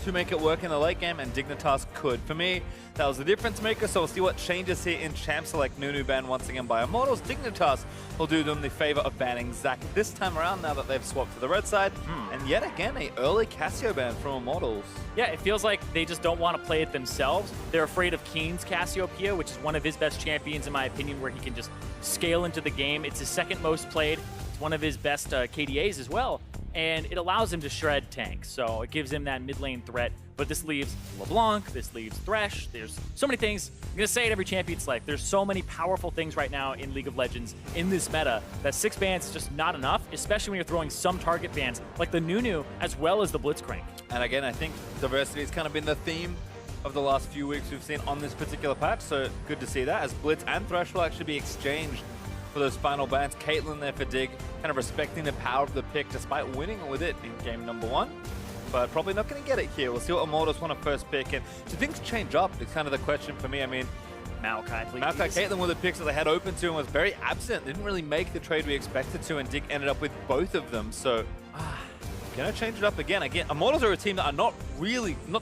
to make it work in the late game, and Dignitas could. For me, that was the difference maker, so we'll see what changes here in Champ Select. Nunu banned once again by Immortals. Dignitas will do them the favor of banning Zac this time around now that they've swapped to the red side. And yet again, a early Cassio ban from Immortals. Yeah, it feels like they just don't want to play it themselves. They're afraid of Keen's Cassiopeia, which is one of his best champions, in my opinion, where he can just scale into the game. It's his second most played. It's one of his best KDAs as well. And it allows him to shred tanks, so it gives him that mid lane threat. But this leaves LeBlanc, this leaves Thresh. There's so many things. I'm going to say it every champion select. There's so many powerful things right now in League of Legends in this meta that 6 bans is just not enough, especially when you're throwing some target bans like the Nunu as well as the Blitzcrank. And again, I think diversity has kind of been the theme of the last few weeks we've seen on this particular patch, so good to see that, as Blitz and Thresh will actually be exchanged for those final bans. Caitlyn there for Dig, kind of respecting the power of the pick despite winning with it in game number 1. But probably not going to get it here. We'll see what Immortals want to first pick. And do things change up? It's kind of the question for me. I mean, Maokai, please. Maokai, Caitlyn were the picks that they had open to and was very absent. Didn't really make the trade we expected to, and Dig ended up with both of them. So, going to change it up again. Immortals are a team that are not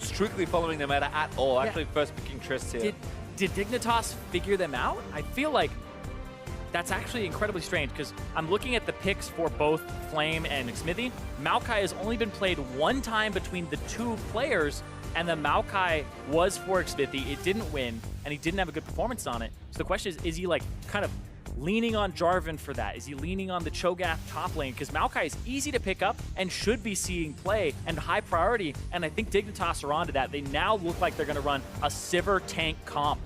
strictly following the meta at all. Yeah. Actually, first picking Trist here. Did Dignitas figure them out? I feel like that's actually incredibly strange, because I'm looking at the picks for both Flame and Xmithie. Maokai has only been played one time between the two players, and the Maokai was for Xmithie. It didn't win, and he didn't have a good performance on it. So the question is he like kind of leaning on Jarvan for that? Is he leaning on the Cho'Gath top lane? Because Maokai is easy to pick up and should be seeing play and high priority, and I think Dignitas are onto that. They now look like they're going to run a Sivir tank comp.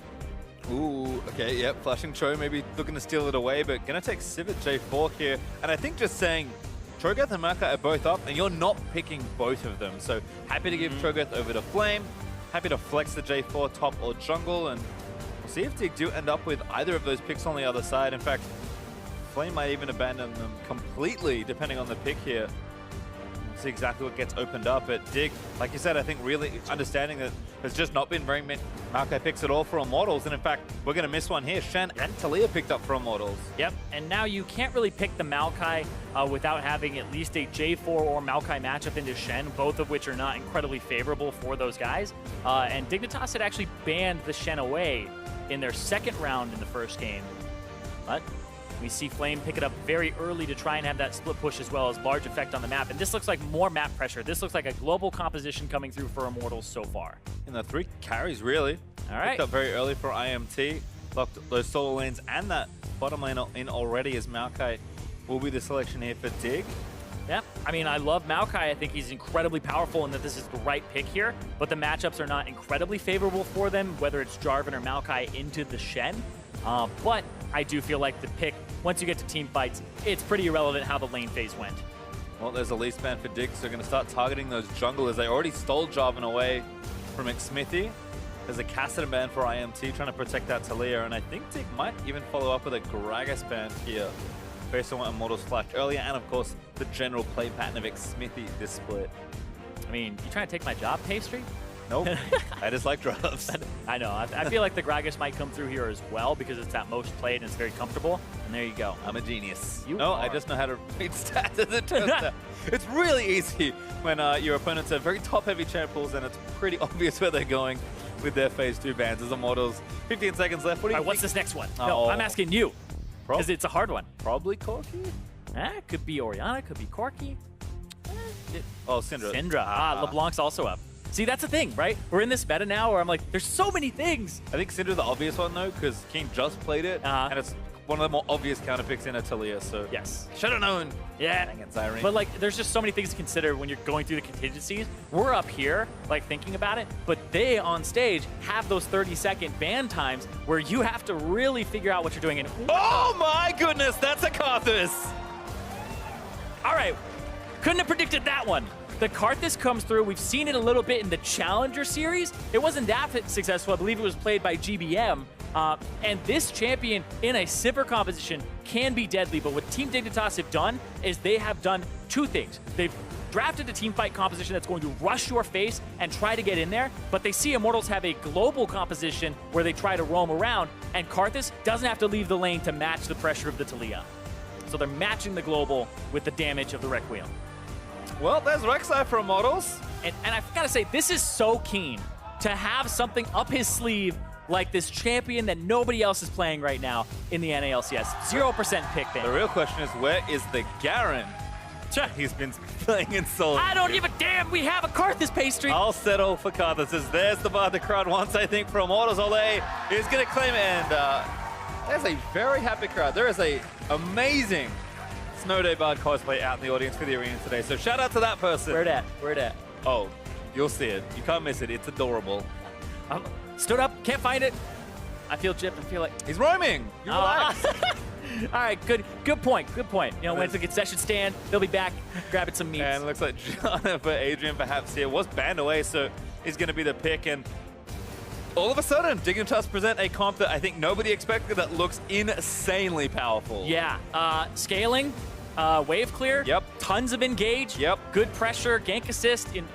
Ooh, okay, yep, flashing Cho, maybe looking to steal it away, but gonna take Sivir J4 here. And I think just saying, Cho'Gath and Maokai are both up, and you're not picking both of them. So happy to give Cho'Gath over to Flame, happy to flex the J4 top or jungle, and we'll see if Dig do end up with either of those picks on the other side. In fact, Flame might even abandon them completely, depending on the pick here. See exactly what gets opened up. But Dig, like you said, I think really understanding that there's just not been very many Maokai picks at all for Immortals. And in fact, we're going to miss one here. Shen and Taliyah picked up for Immortals. Yep, and now you can't really pick the Maokai without having at least a J4 or Maokai matchup into Shen, both of which are not incredibly favorable for those guys. And Dignitas had actually banned the Shen away in their second round in the first game. But we see Flame pick it up very early to try and have that split push as well as large effect on the map. And this looks like more map pressure. This looks like a global composition coming through for Immortals so far. And the 3 carries, really. All right. Picked up very early for IMT. Locked those solo lanes and that bottom lane in already, as Maokai will be the selection here for Dig. Yeah, I mean, I love Maokai. I think he's incredibly powerful and that this is the right pick here. But the matchups are not incredibly favorable for them, whether it's Jarvan or Maokai into the Shen. But I do feel like the pick, once you get to team fights, it's pretty irrelevant how the lane phase went. Well, there's a least ban for Dig, so they're going to start targeting those junglers. They already stole Jarvan away from Xmithie. There's a Kassadin ban for IMT, trying to protect that Taliyah, and I think Dig might even follow up with a Gragas ban here, based on what Immortals flashed earlier, and of course, the general play pattern of Xmithie this split. I mean, you trying to take my job, Pastry? Nope. I just like drops. I know. I feel like the Gragas might come through here as well because it's that most played and it's very comfortable. And there you go. I'm a genius. You are. I just know how to read stats as it turns out. It's really easy when your opponents are very top-heavy champ pools and it's pretty obvious where they're going with their phase 2 bans as Immortals. 15 seconds left. What do you think? What's this next one? No, I'm asking you because it's a hard one. Probably Corki? Could be Orianna, could be Corki. Oh, Syndra. Syndra. LeBlanc's also up. See, that's the thing, right? We're in this meta now where I'm like, there's so many things. I think Syndra the obvious one, though, because King just played it, and it's one of the more obvious counter picks in Taliyah, so yes. Should have known. Yeah. Against Irene. But, like, there's just so many things to consider when you're going through the contingencies. We're up here, like, thinking about it, but they, on stage, have those 30-second ban times where you have to really figure out what you're doing. And oh, my goodness, that's a Karthus! All right. Couldn't have predicted that one. The Karthus comes through. We've seen it a little bit in the Challenger series. It wasn't that successful. I believe it was played by GBM. And this champion in a Sivir composition can be deadly. But what Team Dignitas have done is they have done 2 things. They've drafted a teamfight composition that's going to rush your face and try to get in there, but they see Immortals have a global composition where they try to roam around, and Karthus doesn't have to leave the lane to match the pressure of the Taliyah. So they're matching the global with the damage of the Requiem. Well, there's Rek'Sai for Immortals. And I've got to say, this is so keen to have something up his sleeve like this champion that nobody else is playing right now in the NALCS. 0% pick ban. The real question is, where is the Garen he's been playing in solo? I don't give a damn. We have a Karthus pastry. I'll settle for Karthus. There's the bar the crowd wants, I think, for Immortals. Ole is going to claim it, and there's a very happy crowd. There is a amazing Snow Day Bard cosplay out in the audience for the arena today. So shout out to that person. Where it at? Where it at? Oh, you'll see it. You can't miss it. It's adorable. Stood up. Can't find it. I feel gypped. I feel like... He's roaming. You relax. All right, good point, good point. You know, when it's a concession stand, they'll be back grabbing some meats. And it looks like John for Adrian perhaps here was banned away, so he's going to be the pick. And all of a sudden, Dignitas present a comp that I think nobody expected that looks insanely powerful. Yeah, scaling, wave clear, yep, tons of engage, yep, good pressure, gank assist in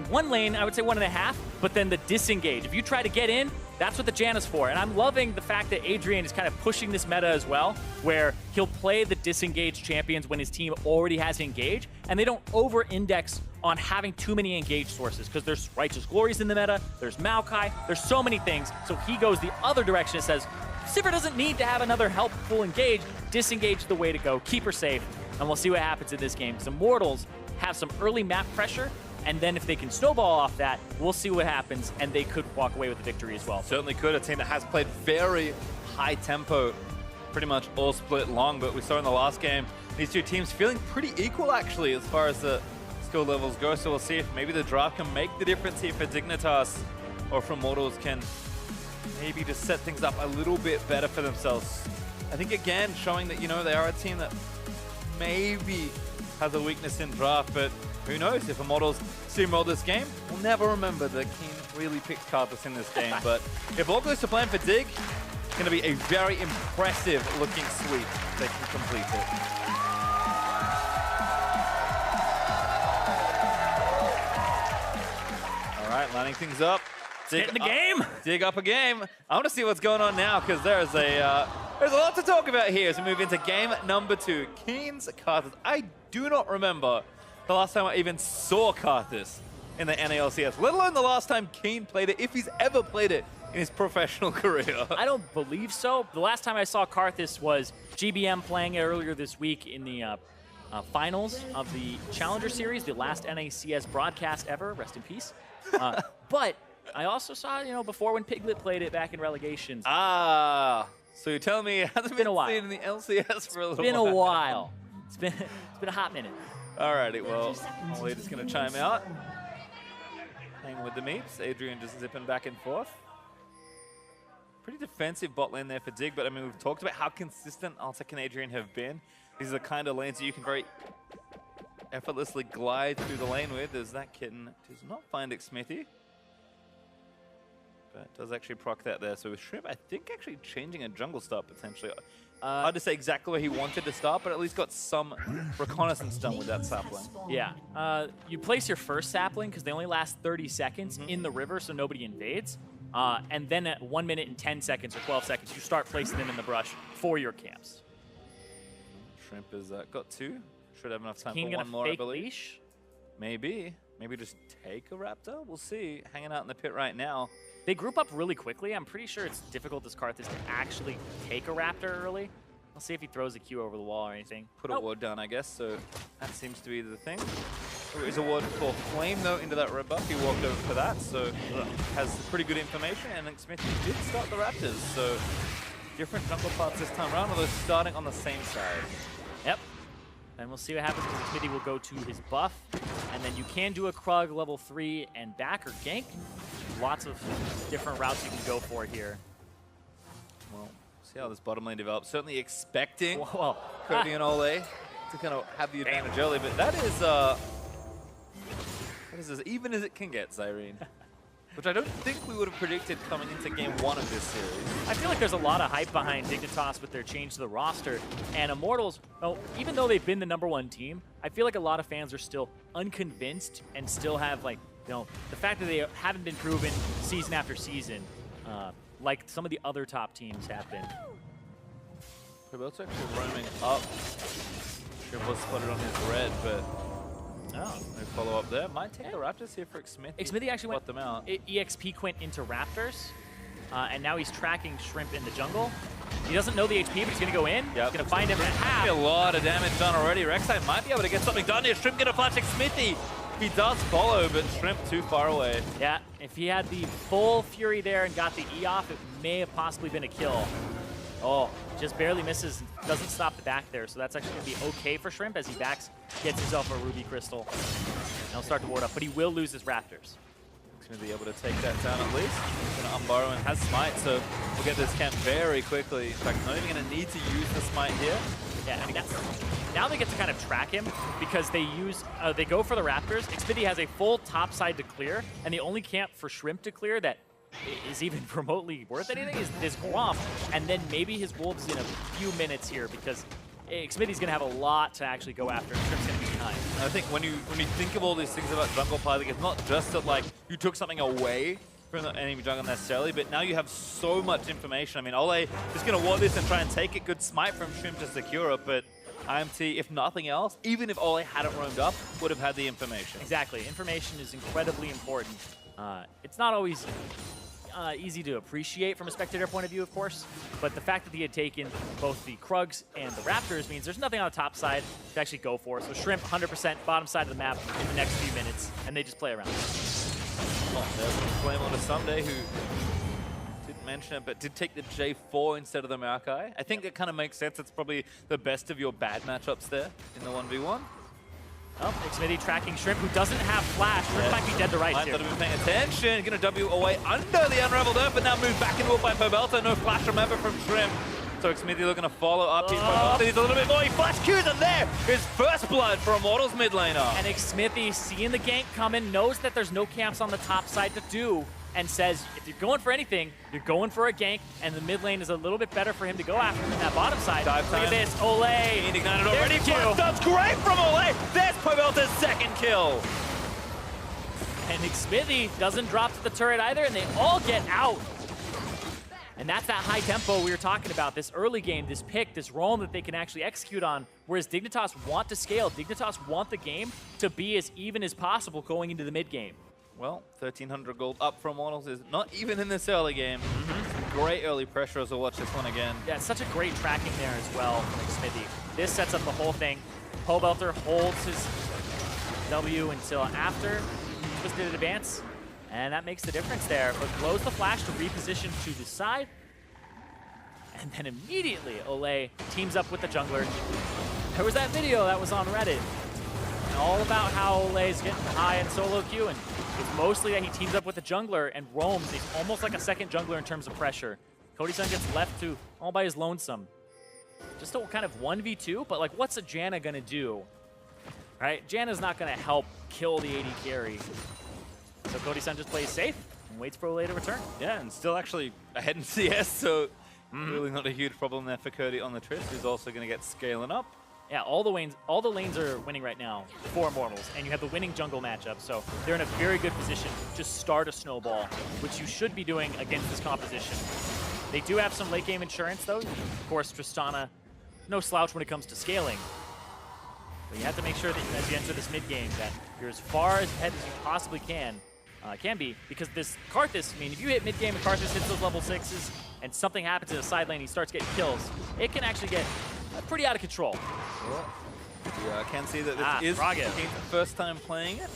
one lane, I would say 1.5, but then the disengage. If you try to get in, that's what the Janna's for. And I'm loving the fact that Adrian is kind of pushing this meta as well, where he'll play the disengaged champions when his team already has engage, and they don't over-index on having too many engaged sources, because there's Righteous Glories in the meta, there's Maokai, there's so many things. So he goes the other direction and says, Sivir doesn't need to have another helpful engage, disengage the way to go, keep her safe, and we'll see what happens in this game. Because Immortals have some early map pressure, and then if they can snowball off that, we'll see what happens, and they could walk away with the victory as well. Certainly could. A team that has played very high tempo, pretty much all split long, but we saw in the last game, these two teams feeling pretty equal, actually, as far as the skill levels go. So we'll see if maybe the draft can make the difference here for Dignitas, or if Immortals can maybe just set things up a little bit better for themselves. I think, again, showing that, you know, they are a team that maybe has a weakness in draft, but who knows? If Immortals steamroll this game, we'll never remember that Keen really picked Karthus in this game. But if all goes to plan for Dig, it's going to be a very impressive looking sweep if they can complete it. All right, lining things up. Dig the game. Dig up a game. I want to see what's going on now, because there's a lot to talk about here as we move into game number 2. Keen's Karthus. I do not remember the last time I even saw Karthus in the NALCS, let alone the last time Keen played it, if he's ever played it in his professional career. I don't believe so. The last time I saw Karthus was GBM playing it earlier this week in the finals of the Challenger Series, the last NACS broadcast ever, rest in peace. But I also saw, you know, before when Piglet played it back in relegations. Ah, so you're telling me it hasn't been a while. seen in the LCS for a little while? It's been a while. It's been a hot minute. Alrighty, well, Ollie just going to chime out. Hang with the meeps. Adrian just zipping back and forth. Pretty defensive bot lane there for Dig, but I mean, we've talked about how consistent Altec and Adrian have been. These are the kind of lanes that you can very effortlessly glide through the lane with. There's that kitten. Does not find it Smithy. But does actually proc that there. So with Shrimp, I think actually changing a jungle start potentially. Hard to say exactly where he wanted to start, but at least got some reconnaissance done with that sapling. Yeah. You place your first sapling because they only last 30 seconds in the river, so nobody invades. And then at 1 minute and 10 seconds or 12 seconds, you start placing them in the brush for your camps. Shrimp has got 2. Should have enough time King for one more, I believe. Leash? Maybe. Maybe just take a Raptor? We'll see. Hanging out in the pit right now. They group up really quickly. I'm pretty sure it's difficult as Karthus to actually take a Raptor early. We'll see if he throws a Q over the wall or anything. Put a ward down, I guess, so that seems to be the thing. There is a ward for Flame, though, into that red buff. He walked over for that, so has pretty good information. And Smith did start the Raptors, so different jungle paths this time around, although starting on the same side. Yep. And we'll see what happens because Smithy will go to his buff. And then you can do a Krug level 3 and back or gank. Lots of different routes you can go for here. Well, see how this bottom lane develops. Certainly expecting Whoa. Cody and Ole to kind of have the advantage early, but that is as even as it can get, Zyrene. Which I don't think we would have predicted coming into game 1 of this series. I feel like there's a lot of hype behind Dignitas with their change to the roster. And Immortals, well, even though they've been the #1 team, I feel like a lot of fans are still unconvinced and still have, like, you know, the fact that they haven't been proven season after season, like some of the other top teams have been. Probo's actually roaming up. Shrimp was spotted on his red, but No follow up there. Might take the Raptors here for Xmithy. Xmithy actually went them out. EXP Quint into Raptors, and now he's tracking Shrimp in the jungle. He doesn't know the HP, but he's going to go in. Yep. He's going to find him at half. A lot of damage done already. Rek'Sai might be able to get something done here. Shrimp going to flash Xmithy. He does follow, but Shrimp too far away. Yeah, if he had the full Fury there and got the E off, it may have possibly been a kill. Oh, just barely misses, doesn't stop the back there, so that's actually going to be okay for Shrimp as he backs, gets himself a Ruby Crystal. And he'll start to ward up, but he will lose his Raptors. He's going to be able to take that down at least. He's going to unburrow and has Smite, so we'll get this camp very quickly. In fact, not even going to need to use the Smite here. Yeah, and now they get to kind of track him because they they go for the Raptors. Xmithy has a full top side to clear, and the only camp for Shrimp to clear that is even remotely worth anything is this Gromp, and then maybe his Wolves in a few minutes here because Xmithy's going to have a lot to actually go after, and Shrimp's going to be behind. I think when you think of all these things about jungle piloting, it's not just that like you took something away from the enemy jungle necessarily, but now you have so much information. I mean, Ole is going to ward this and try and take it. Good smite from Shrimp to secure it, but IMT, if nothing else, even if Ole hadn't roamed up, would have had the information. Exactly. Information is incredibly important. It's not always easy to appreciate from a spectator point of view, of course, but the fact that he had taken both the Krugs and the Raptors means there's nothing on the top side to actually go for. So Shrimp, 100% bottom side of the map in the next few minutes, and they just play around. Oh, there's a flame on to Someday who didn't mention it, but did take the J4 instead of the Maokai. I think that kind of makes sense. It's probably the best of your bad matchups there in the 1v1. Oh, Xmithy tracking Shrimp, who doesn't have flash. Shrimp might be dead to rights Might here. not have been paying attention. Going to W away under the Unraveled Earth, but now moved back into it by Pobelta. No flash, remember, from Shrimp. So Xmithy looking to follow up. He's Pobelta. He's a little bit more. He flash Qs, and there is first blood for Immortals mid laner. And Xmithy, seeing the gank coming, knows that there's no camps on the top side to do, and says, if you're going for anything, you're going for a gank, and the mid lane is a little bit better for him to go after than that bottom side. Dive Look time. at this, Ole. He ignited already. Kill. That's great from Ole. There's Pobelta's second kill. And Xmithy doesn't drop to the turret either, and they all get out. And that's that high tempo we were talking about, this early game, this pick, this roam that they can actually execute on, whereas Dignitas want to scale. Dignitas want the game to be as even as possible going into the mid game. Well, 1,300 gold up from Immortals is not even in this early game. Great early pressure as we'll watch this one again. Yeah, such a great tracking there as well from Xmithy. This sets up the whole thing. Pobelter holds his W until after Twisted Advance, and that makes the difference there. But blows the flash to reposition to the side, and then immediately Ole teams up with the jungler. There was that video that was on Reddit, and all about how Ole's getting high in solo queue, and it's mostly that he teams up with the jungler and roams. He's almost like a second jungler in terms of pressure. Cody Sun gets left to all by his lonesome. Just a kind of 1v2, but like, what's a Janna gonna do? Right? Janna's not gonna help kill the AD carry. So Cody Sun just plays safe and waits for Ole to return. Yeah, and still actually ahead in CS, so really not a huge problem there for Cody on the Trist, who's also gonna get scaling up. Yeah, all the lanes are winning right now for Immortals, and you have the winning jungle matchup, so they're in a very good position to just start a snowball, which you should be doing against this composition. They do have some late game insurance, though. Of course, Tristana, no slouch when it comes to scaling. But you have to make sure that as you enter this mid game that you're as far ahead as you possibly can be, because this Karthus, I mean, if you hit mid game and Karthus hits those level 6s, and something happens in the side lane, he starts getting kills, it can actually get pretty out of control. Yeah, I can see that this is Frogger. the first time playing it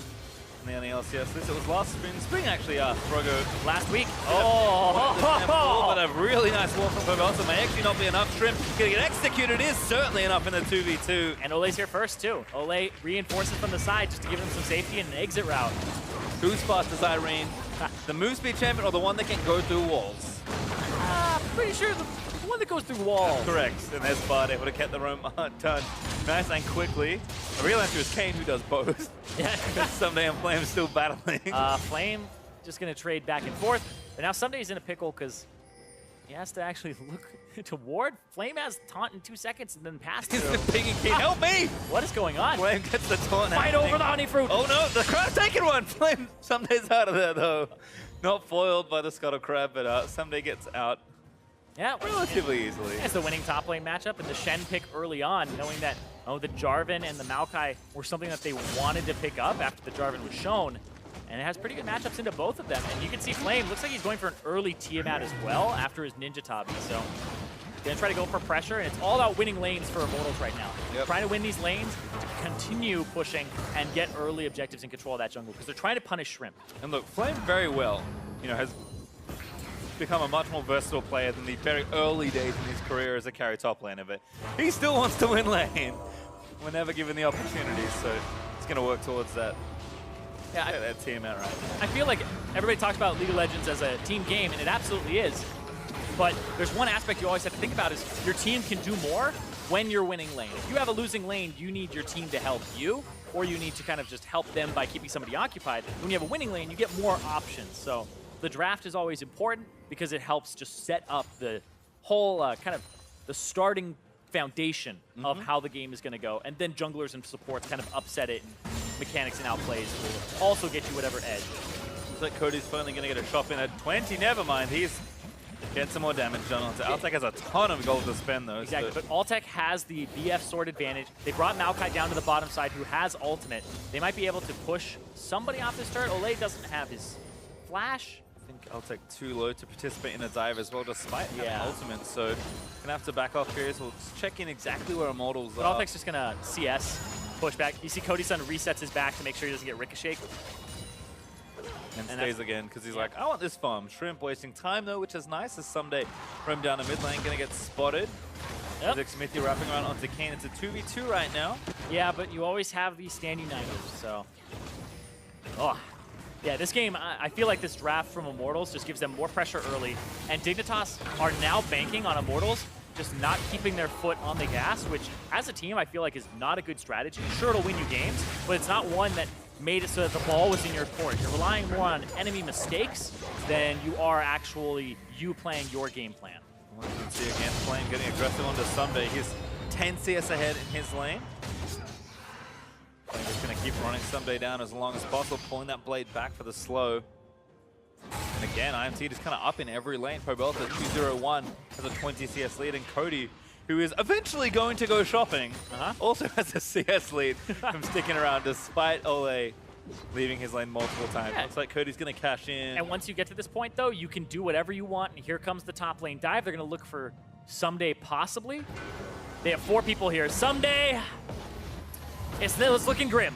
in the LCS. It was last spring actually, Frogger. Last week. But a really nice wall from Pobelta may actually not be enough. Shrimp gonna get executed is certainly enough in the 2v2. And Ole's here first too. Ole reinforces from the side just to give him some safety and an exit route. Who's fast as Irene? The move speed champion or the one that can go through walls? Pretty sure the one that goes through walls. Correct. And there's Bard able to get the roam done nice and quickly. I realized it was Kane who does both. Yeah. Someday and Flame still battling. Flame just going to trade back and forth. But now Someday's in a pickle because he has to actually look to ward. Flame has taunt in 2 seconds and then pass through. He's pinging Kane. Help me! What is going on? Flame gets the taunt. Fight over the honey fruit. Oh no, the crab's taking one. Flame Someday's out of there though. Not foiled by the Scuttle Crab, but Someday gets out. Yeah, relatively easily. It's the winning top lane matchup, and the Shen pick early on, knowing that, the Jarvan and the Maokai were something that they wanted to pick up after the Jarvan was shown. And it has pretty good matchups into both of them. And you can see Flame, looks like he's going for an early Tiamat as well after his Ninja Tabi. So, gonna try to go for pressure, and it's all about winning lanes for Immortals right now. Yep. Trying to win these lanes to continue pushing and get early objectives and control of that jungle, because they're trying to punish Shrimp. And look, Flame very well, has become a much more versatile player than the very early days in his career as a carry top laner, but he still wants to win lane whenever given the opportunity, so he's going to work towards that. Yeah, That team out right. I feel like everybody talks about League of Legends as a team game, and it absolutely is. But there's one aspect you always have to think about is your team can do more when you're winning lane. If you have a losing lane, you need your team to help you, or you need to kind of just help them by keeping somebody occupied. When you have a winning lane, you get more options. So the draft is always important because it helps just set up the whole kind of the starting foundation of how the game is going to go. And then junglers and supports kind of upset it, and mechanics and outplays will also get you whatever edge. Looks like Cody's finally going to get a shot in at 20. Never mind, he's getting some more damage done onto Altec. Has a ton of gold to spend though. Exactly, but Altec has the BF sword advantage. They brought Maokai down to the bottom side, who has ultimate. They might be able to push somebody off this turret. Olay doesn't have his flash. I think Altec too low to participate in a dive as well, despite having ultimate. So gonna have to back off here. So we'll just check in exactly where Immortals are. Altec's just gonna CS, push back. You see Cody's son resets his back to make sure he doesn't get ricochet. And stays again because he's like, I want this farm. Shrimp wasting time though, which is nice as someday roam down the mid lane, gonna get spotted. Yep. Smithy wrapping around onto Kane. It's a 2v2 right now. Yeah, but you always have these stand uniters, so. Yeah, this game, I feel like this draft from Immortals just gives them more pressure early, and Dignitas are now banking on Immortals just not keeping their foot on the gas, which as a team I feel like is not a good strategy. Sure, it'll win you games, but it's not one that made it so that the ball was in your court. You're relying more on enemy mistakes than you are actually you playing your game plan. Well, you can see again Flame getting aggressive onto Sunday. He's 10 CS ahead in his lane. Flame just going to keep running Sunday down as long as possible, pulling that blade back for the slow. And again, IMT just kind of up in every lane. Pobelta 2-0-1 has a 20 CS lead, and Cody, who is eventually going to go shopping, also has a CS lead from sticking around despite Ole leaving his lane multiple times. Looks like Cody's going to cash in. And once you get to this point, though, you can do whatever you want. And here comes the top lane dive. They're going to look for Someday, possibly. They have 4 people here. Someday, it's looking grim.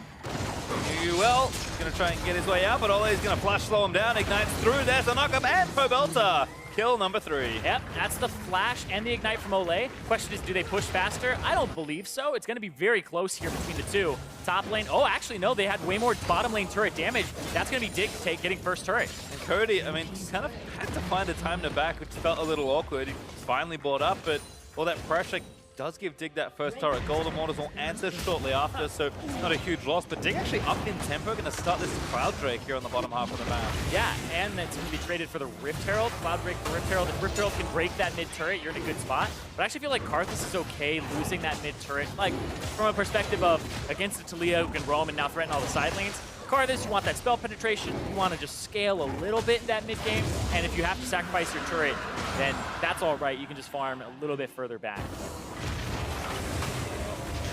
Well, he's going to try and get his way out, but Ole's going to flash slow him down. Ignites through. There's a knock-up, and Pobelta. Kill number 3. Yep, that's the flash and the ignite from Ole. Question is, do they push faster? I don't believe so. It's going to be very close here between the two. Top lane, oh, actually, no, they had way more bottom lane turret damage. That's going to be Dig getting first turret. And Cody, I mean, just kind of had to find a time to back, which felt a little awkward. He finally brought up, but all that pressure does give Dig that first turret. Gold Immortals will answer shortly after, so not a huge loss. But Dig actually up in tempo, going to start this Cloud Drake here on the bottom half of the map. Yeah, and it's going to be traded for the Rift Herald. Cloud Drake for Rift Herald. If Rift Herald can break that mid turret, you're in a good spot. But I actually feel like Karthus is okay losing that mid turret. Like, from a perspective of against the Talia who can roam and now threaten all the side lanes, Karthus, you want that spell penetration, you want to just scale a little bit in that mid game, and if you have to sacrifice your turret, then that's all right. You can just farm a little bit further back.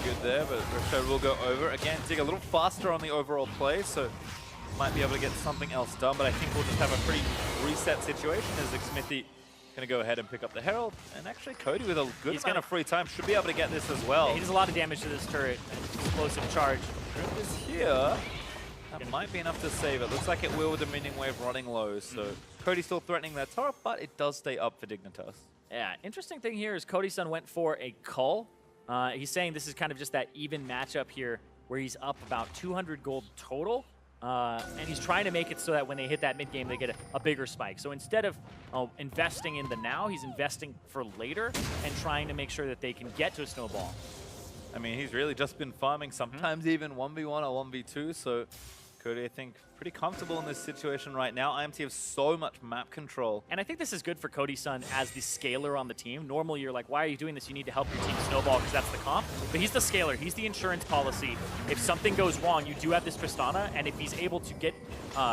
Good there, but Risho will go over. Again, Dig a little faster on the overall play, so might be able to get something else done, but I think we'll just have a pretty reset situation as Smithy going to go ahead and pick up the Herald. And actually, Cody with a good amount of free time should be able to get this as well. Yeah, he does a lot of damage to this turret. Explosive charge. Shrimp is here. That might be enough to save it. Looks like it will with the minion wave running low, so Cody's still threatening that turret, but it does stay up for Dignitas. Yeah, interesting thing here is Cody's son went for a cull. He's saying this is kind of just that even matchup here where he's up about 200 gold total. And he's trying to make it so that when they hit that mid game, they get a bigger spike. So instead of investing in the now, he's investing for later and trying to make sure that they can get to a snowball. I mean, he's really just been farming, sometimes even 1v1 or 1v2, so Cody, I think, pretty comfortable in this situation right now. IMT have so much map control. And I think this is good for Cody's son as the scaler on the team. Normally, you're like, why are you doing this? You need to help your team snowball because that's the comp. But he's the scaler. He's the insurance policy. If something goes wrong, you do have this Tristana, and if he's able to get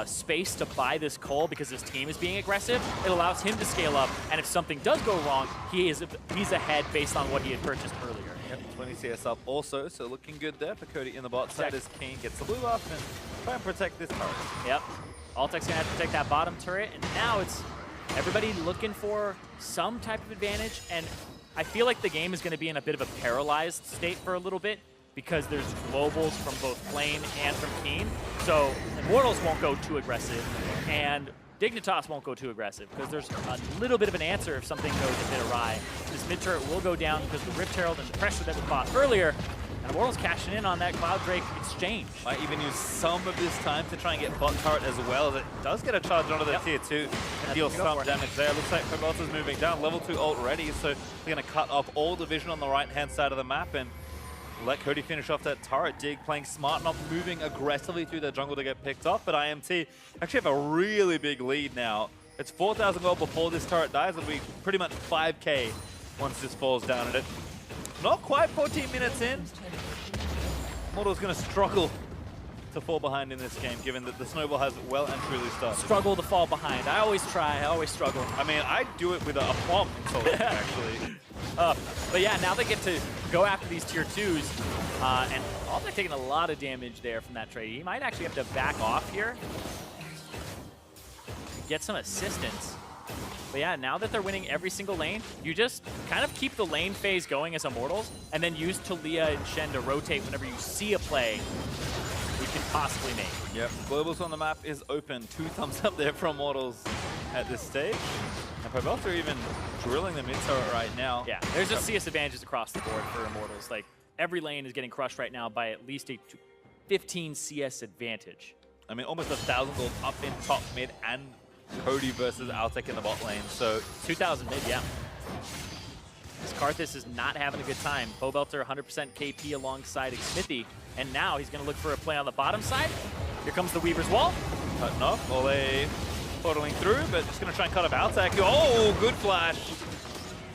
space to buy this Cole because his team is being aggressive, it allows him to scale up. And if something does go wrong, he's ahead based on what he had purchased earlier. Yep, 20 CS up also, so looking good there for Cody in the bot side as Kane gets the blue buff and try and protect this turret. Yep. Altec's gonna have to protect that bottom turret, and now it's everybody looking for some type of advantage, and I feel like the game is gonna be in a bit of a paralyzed state for a little bit because there's globals from both Flame and from Keen, so Immortals won't go too aggressive, and Dignitas won't go too aggressive because there's a little bit of an answer if something goes a bit awry. This mid turret will go down because the Rift Herald and the pressure that was bought earlier, and Immortals cashing in on that Cloud Drake exchange. Might even use some of this time to try and get bot turret as well, as it does get a charge onto the tier 2 and deal some damage there. Looks like Pogolta's moving down, level 2 ult ready, so they're going to cut off all the vision on the right-hand side of the map and let Cody finish off that turret. Dig playing smart, not moving aggressively through the jungle to get picked off, but IMT actually have a really big lead now. It's 4,000 gold before this turret dies. It'll be pretty much 5k once this falls down, and it not quite 14 minutes in. Immortal's going to struggle to fall behind in this game, given that the snowball has well and truly started. Struggle to fall behind. I always try. I always struggle. I mean, I do it with a bomb control, actually. But yeah, now they get to go after these tier 2s, and Altec taking a lot of damage there from that trade. He might actually have to back off here to get some assistance. But yeah, now that they're winning every single lane, you just kind of keep the lane phase going as Immortals, and then use Talia and Shen to rotate whenever you see a play we can possibly make. Yep, Globals on the map is open. 2 thumbs up there from Immortals at this stage. And Pogolta even drilling the mid turret right now. Yeah, there's just CS advantages across the board for Immortals. Like, every lane is getting crushed right now by at least a 15 CS advantage. I mean, almost 1,000 gold up in top mid and Cody versus Altec in the bot lane, so 2,000 mid, yeah. This Karthus is not having a good time. Pobelter 100% KP alongside Smithy, and now he's going to look for a play on the bottom side. Here comes the Weaver's Wall. Cutting off, Ole portaling through, but just going to try and cut off Altec. Oh, good flash.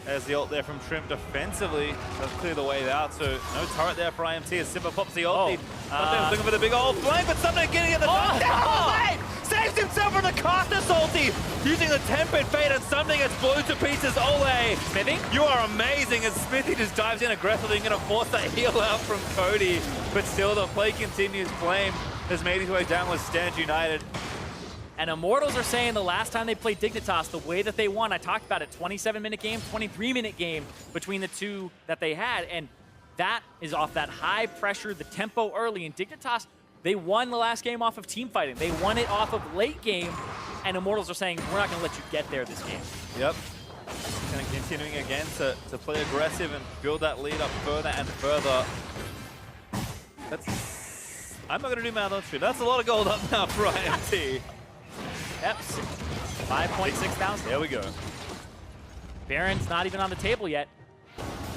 There's the ult there from Trimp defensively. Does clear the way out, so no turret there for IMT as Simba pops the ult. Looking for the big old flank, but something getting in the down. Saves himself from the Karthus ulti, using the Tempered Fate, and something gets blown to pieces. Ole, Smithy, you are amazing as Smithy just dives in aggressively and going to force that heal out from Cody. But still, the play continues. Flame has made his way down with Stand United. and Immortals are saying the last time they played Dignitas, the way that they won, I talked about it, 27-minute game, 23-minute game between the two that they had, and that is off that high pressure, the tempo early, and Dignitas, they won the last game off of team fighting. They won it off of late game, and Immortals are saying, we're not going to let you get there this game. Yep. Kind of continuing again to play aggressive and build that lead up further and further. I'm not going to do math on stream. That's a lot of gold up now for IMT. Yep, 5.6 thousand. There we go. Baron's not even on the table yet.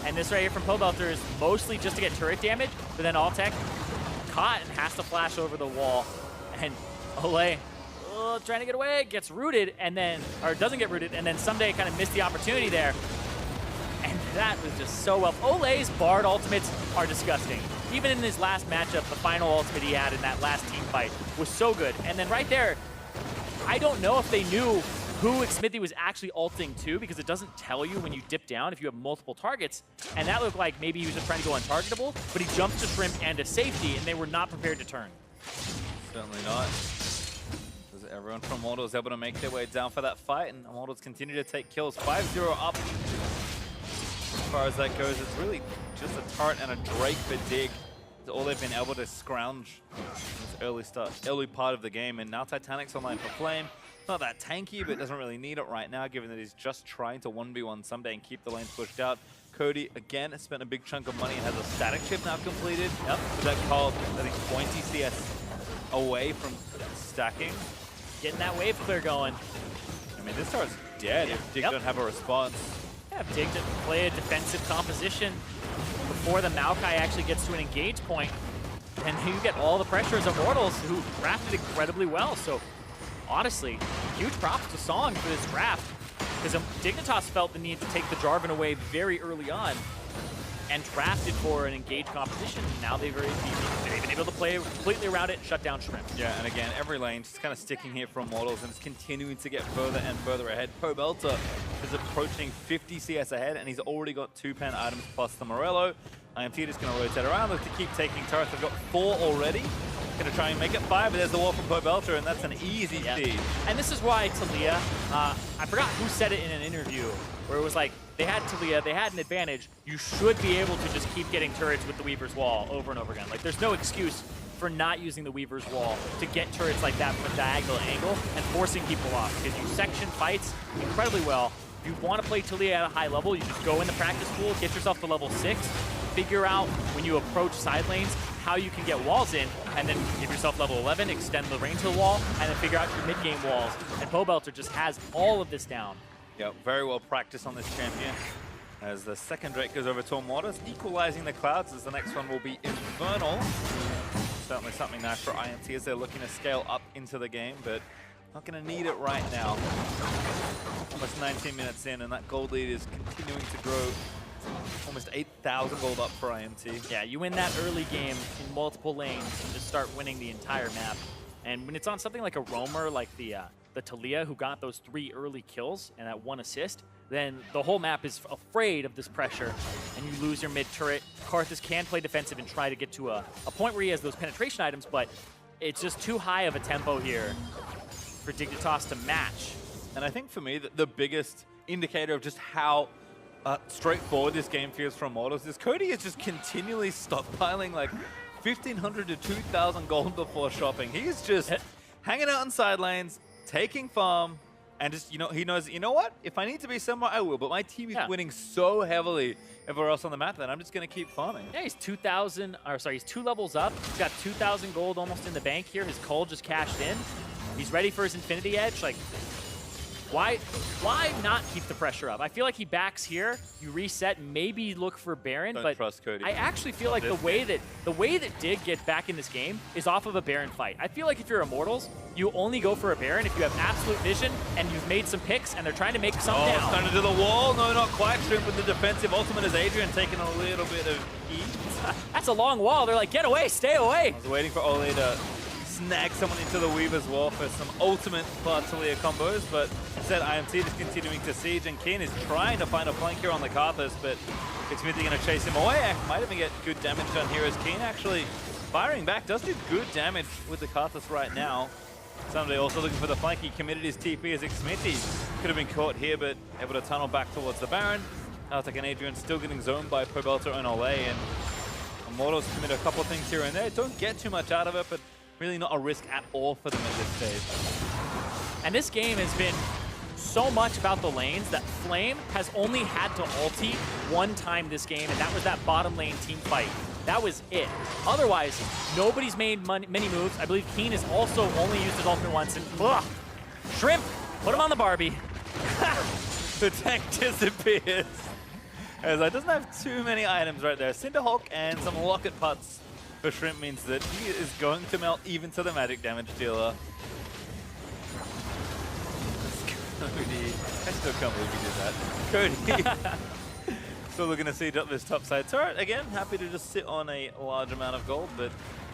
And this right here from Pobelter is mostly just to get turret damage, but then Altec caught and has to flash over the wall. And Ole, trying to get away, gets rooted, and then, or doesn't get rooted, and then Someday kind of missed the opportunity there. And that was just so well. Ole's Bard ultimates are disgusting. Even in his last matchup, the final ultimate he had in that last team fight was so good. And then right there, I don't know if they knew who Smithy was actually ulting to, because it doesn't tell you when you dip down if you have multiple targets. And that looked like maybe he was just trying to go untargetable, but he jumped to Shrimp and to safety, and they were not prepared to turn. Certainly not. Everyone from Immortals able to make their way down for that fight, and Immortals continue to take kills. 5-0 up. As far as that goes, it's really just a turret and a Drake for Dig. It's all they've been able to scrounge this early part of the game, and now Titanic's online for Flame. Not that tanky, but doesn't really need it right now, given that he's just trying to 1v1 Someday and keep the lanes pushed out. Cody, again, has spent a big chunk of money and has a static chip now completed. Yep. With that called, I think, 20 CS away from stacking. Getting that wave clear going. I mean, this star's dead if Dig don't have a response. Yeah, if Dig didn't play a defensive composition before the Maokai actually gets to an engage point. And you get all the pressure as Immortals, who drafted incredibly well. So honestly, huge props to Song for this draft, because Dignitas felt the need to take the Jarvan away very early on and drafted for an engaged competition. And now they've been able to play completely around it and shut down Shrimp. Yeah, and again, every lane just kind of sticking here for Immortals, and it's continuing to get further and further ahead. Pobelter is approaching 50 CS ahead, and he's already got 2 pen items plus the Morello. IMT just going to rotate around, look to keep taking turrets. They've got 4 already. Going to try and make it 5, but there's the wall from Pobelter, and that's an easy feed. And this is why Taliyah, I forgot who said it in an interview, where it was like, they had Taliyah, they had an advantage. You should be able to just keep getting turrets with the Weaver's Wall over and over again. Like, there's no excuse for not using the Weaver's Wall to get turrets like that from a diagonal angle and forcing people off, because you section fights incredibly well. If you want to play Taliyah at a high level, you just go in the practice pool, get yourself to level 6, figure out when you approach side lanes how you can get walls in, and then give yourself level 11, extend the range of the wall, and then figure out your mid-game walls. And Pobelter just has all of this down. Yeah, very well practiced on this champion. As the second Drake goes over to Immortals, equalizing the clouds, as the next one will be Infernal. Certainly something nice for IMT as they're looking to scale up into the game, but not going to need it right now. Almost 19 minutes in, and that gold lead is continuing to grow. Almost 8,000 gold up for IMT. Yeah, you win that early game in multiple lanes and just start winning the entire map. And when it's on something like a roamer, like the Taliyah, who got those 3 early kills and that 1 assist, then the whole map is afraid of this pressure, and you lose your mid turret. Karthus can play defensive and try to get to a point where he has those penetration items, but it's just too high of a tempo here for Dignitas to match. And I think for me, the biggest indicator of just how straightforward this game feels for Immortals is Cody is just continually stockpiling like 1,500 to 2,000 gold before shopping. He is just hanging out on side lanes, taking farm, and just, he knows, you know what? If I need to be somewhere, I will. But my team is winning so heavily everywhere else on the map that I'm just going to keep farming. Yeah, he's 2 levels up. He's got 2,000 gold almost in the bank here. His Cull just cashed in. He's ready for his Infinity Edge. Like, why not keep the pressure up? I feel like he backs here, you reset, maybe look for Baron, Don't trust Cody. I actually feel like the way that Dig gets back in this game is off of a Baron fight. I feel like if you're Immortals, you only go for a Baron if you have absolute vision and you've made some picks and they're trying to make some down. Starting to the wall. No, not quite. Shrimp with the defensive ultimate as Adrian taking a little bit of heat. That's a long wall. They're like, get away, stay away. I was waiting for Ole to snag someone into the Weaver's Wall for some ultimate Taliyah combos, but instead IMT is continuing to siege, and Keen is trying to find a flank here on the Karthus, but Xmithie going to chase him away. Might even get good damage done here as Keen actually firing back. Does do good damage with the Karthus right now. Sunday also looking for the flank. He committed his TP as Xmithie could have been caught here, but able to tunnel back towards the Baron. Altek and Adrian still getting zoned by Pobelter and Ole, and Immortals commit a couple of things here and there. Don't get too much out of it, but really not a risk at all for them at this stage. And this game has been so much about the lanes that Flame has only had to ulti 1 time this game, and that was that bottom lane team fight. That was it. Otherwise, nobody's made many moves. I believe Keen has also only used his ultimate once, and Shrimp, put him on the Barbie. The tank disappears. As I doesn't have too many items right there. Cinderhawk and some Locket Putts for Shrimp means that he is going to melt even to the magic damage dealer. Cody. I still can't believe he did that. Cody. Still looking to siege up this top side turret. Again, happy to just sit on a large amount of gold, but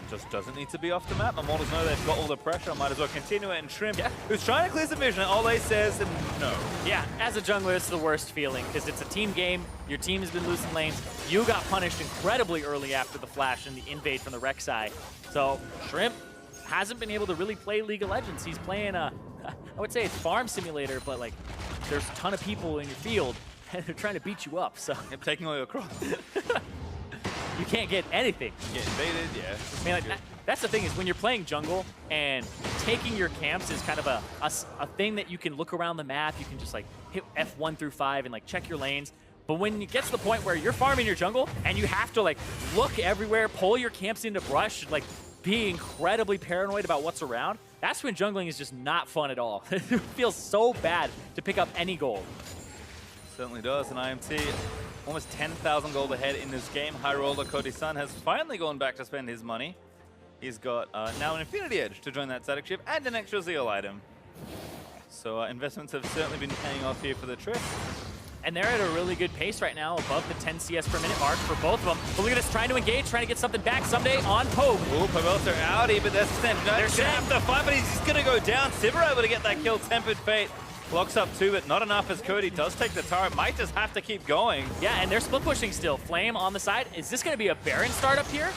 just doesn't need to be off the map. Immortals know they've got all the pressure. Might as well continue it. And Shrimp, who's trying to clear some vision, Ole says no. Yeah, as a jungler, it's the worst feeling because it's a team game. Your team has been losing lanes. You got punished incredibly early after the flash and the invade from the Rek'Sai. So Shrimp hasn't been able to really play League of Legends. He's playing I would say it's farm simulator, but like there's a ton of people in your field and they're trying to beat you up. So I'm taking all your crops. You can't get anything. Get invaded, yeah. I mean, like, that's the thing is when you're playing jungle and taking your camps is kind of a thing that you can look around the map. You can just like hit F1 through 5 and like check your lanes. But when it gets to the point where you're farming your jungle and you have to like look everywhere, pull your camps into brush, like be incredibly paranoid about what's around, that's when jungling is just not fun at all. It feels so bad to pick up any gold. Certainly does, and IMT almost 10,000 gold ahead in this game. High roller Cody Sun has finally gone back to spend his money. He's got now an Infinity Edge to join that static shift and an extra Zeal item. So investments have certainly been paying off here for the Trip. And they're at a really good pace right now, above the 10 CS per minute mark for both of them. But look at us trying to engage, trying to get something back someday on Pogue. Ooh, Pobelter outie, but that's Stem. They're gonna have to fight, but he's gonna go down. Sivir able to get that kill. Tempered Fate blocks up two, but not enough as Cody does take the turret. Might just have to keep going. Yeah, and they're split pushing still. Flame on the side. Is this gonna be a Baron startup here?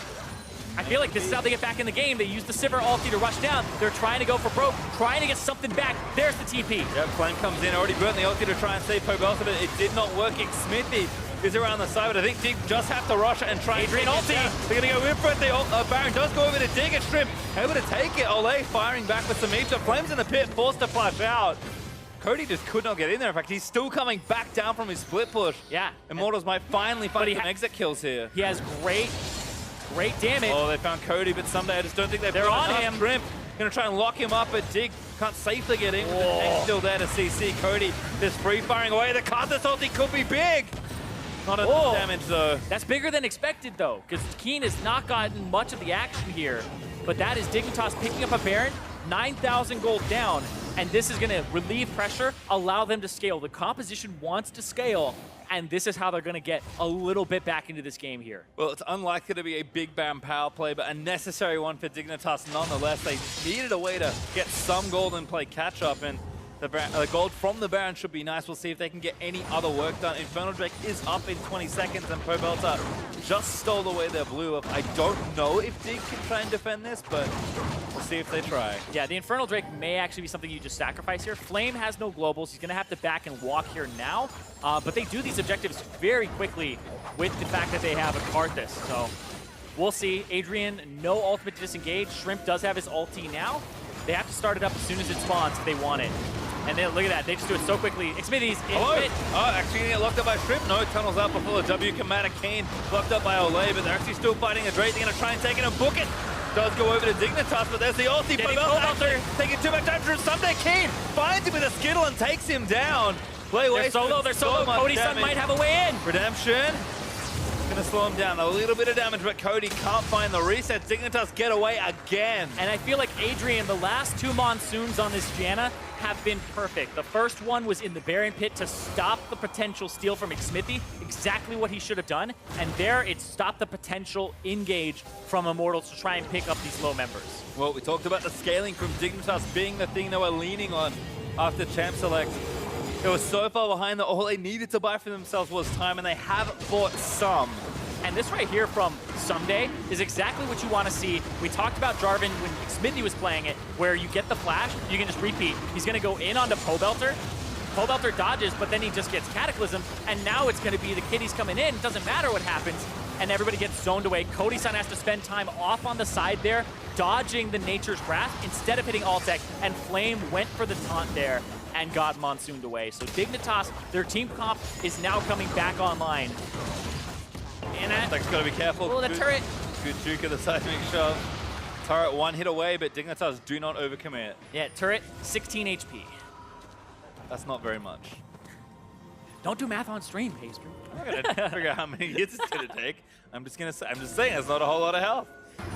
I feel like this is how they get back in the game. They use the Sivir ulti to rush down. They're trying to go for broke, trying to get something back. There's the TP. Yep, Flame comes in, already burnt the ulti to try and save Pobelter, but it did not work. Smithy is around the side, but I think Dig just have to rush it and try Adrian and ulti. They're going to go in for it. The Baron does go over to Dig and Shrimp, able to take it. Ole firing back with some Eepsa. Flames in the pit, forced to flash out. Cody just could not get in there. In fact, he's still coming back down from his split push. Yeah. Immortals might finally find some exit kills here. He has great damage. Oh, they found Cody, but someday I just don't think they're on him. Shrimp gonna try and lock him up, but Dig can't safely get in. He's still there to CC. Cody just free firing away. The Karthus ulti could be big. Not enough damage though. That's bigger than expected though, because Keen has not gotten much of the action here. But that is Dignitas picking up a Baron, 9,000 gold down, and this is gonna relieve pressure, allow them to scale. The composition wants to scale, and this is how they're gonna get a little bit back into this game here. Well, it's unlikely to be a big Baron power play, but a necessary one for Dignitas nonetheless. They needed a way to get some gold and play catch up, and the gold from the Baron should be nice. We'll see if they can get any other work done. Infernal Drake is up in 20 seconds, and Pobelter just stole away their blue. I don't know if Dig can try and defend this, but we'll see if they try. Yeah, the Infernal Drake may actually be something you just sacrifice here. Flame has no globals. He's going to have to back and walk here now, but they do these objectives very quickly with the fact that they have a Karthus. So we'll see. Adrian, no ultimate to disengage. Shrimp does have his ulti now. They have to start it up as soon as it spawns if they want it. And then look at that, they just do it so quickly. Xmithy's in it. Oh, actually gonna get locked up by Shrimp. No, tunnels out before the W commander. Kane locked up by Ole, but they're actually still fighting a Drake. They're gonna try and take it and book it. Does go over to Dignitas, but there's the ulti. Pobelter taking too much damage from Someday. Kane finds him with a Skittle and takes him down. They're solo. Cody's son might have a way in. Redemption. Gonna slow him down. A little bit of damage, but Cody can't find the reset. Dignitas get away again. And I feel like Adrian, the last two monsoons on this Janna have been perfect. The first one was in the Baron pit to stop the potential steal from Xmithy, exactly what he should have done. And there, it stopped the potential engage from Immortals to try and pick up these low members. Well, we talked about the scaling from Dignitas being the thing they were leaning on after Champ Select. They were so far behind that all they needed to buy for themselves was time, and they have bought some. And this right here from Someday is exactly what you want to see. We talked about Jarvan when Xmithy was playing it, where you get the flash, you can just repeat. He's going to go in onto Pobelter. Pobelter dodges, but then he just gets Cataclysm, and now it's going to be the kiddies coming in. It doesn't matter what happens, and everybody gets zoned away. Cody-san has to spend time off on the side there, dodging the Nature's Wrath instead of hitting Altec, and Flame went for the taunt there and got monsooned away. So Dignitas, their team comp is now coming back online. And Altec's got to be careful. Oh, the turret. Good juke of the seismic shove. Turret one hit away, but Dignitas do not overcommit. Yeah, turret, 16 HP. That's not very much. Don't do math on stream, Pastry. I'm not gonna figure out how many hits it's gonna take. I'm just saying, it's not a whole lot of health.